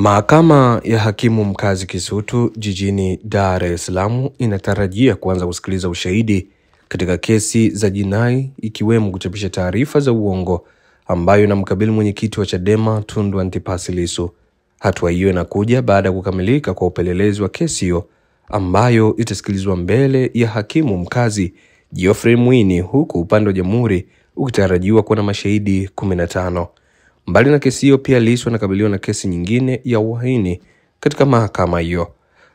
Mahakama ya Hakimu Mkazi Kisutu jijini Dar es Salaam inatarajia kuanza kusikiliza ushahidi katika kesi za jinai ikiwemo kuchapisha taarifa za uongo ambayo inamkabili mwenyekiti wa Chadema Tundu Antipas Lissu. Hatua hiyo inakuja baada ya kukamilika kwa upelelezi wa kesi hiyo ambayo itasikilizwa mbele ya hakimu mkazi Geoffrey Mwini, huku upande wa jamhuri ukitarajiwa kuwa na mashahidi 15. Mbali na kesi hiyo, pia Lissu anakabiliwa na kesi nyingine ya uhaini katika mahakama hiyo.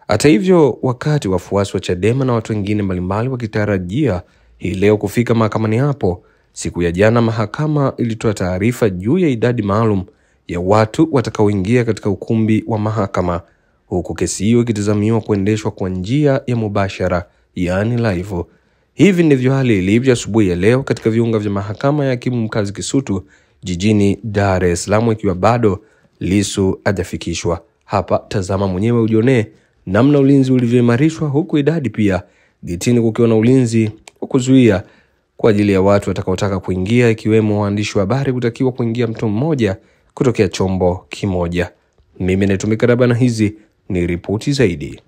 Hata hivyo, wakati wafuasi wa Chadema na watu wengine mbalimbali wakitarajia hii leo kufika mahakamani hapo, siku ya jana mahakama ilitoa taarifa juu ya idadi maalum ya watu watakaoingia katika ukumbi wa mahakama, huku kesi hiyo ikitazamiwa kuendeshwa kwa njia ya mubashara, yani live. Hivi ndivyo hali ilivyo asubuhi ya leo katika viunga vya mahakama ya Hakimu Mkazi Kisutu jijini Dar es Salaam, ikiwa bado Lissu hajafikishwa. Hapa tazama mwenyewe ujionee namna ulinzi ulivyoimarishwa, huku idadi pia getini kukiwa na ulinzi wa kuzuia kwa ajili ya watu watakaotaka kuingia, ikiwemo waandishi wa habari kutakiwa kuingia mtu mmoja kutokea chombo kimoja. Mimi natumika Rabana, hizi ni ripoti zaidi.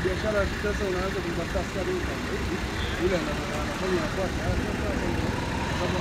Biashara sasa unaanza kupata askari yule anafanya nafasi kama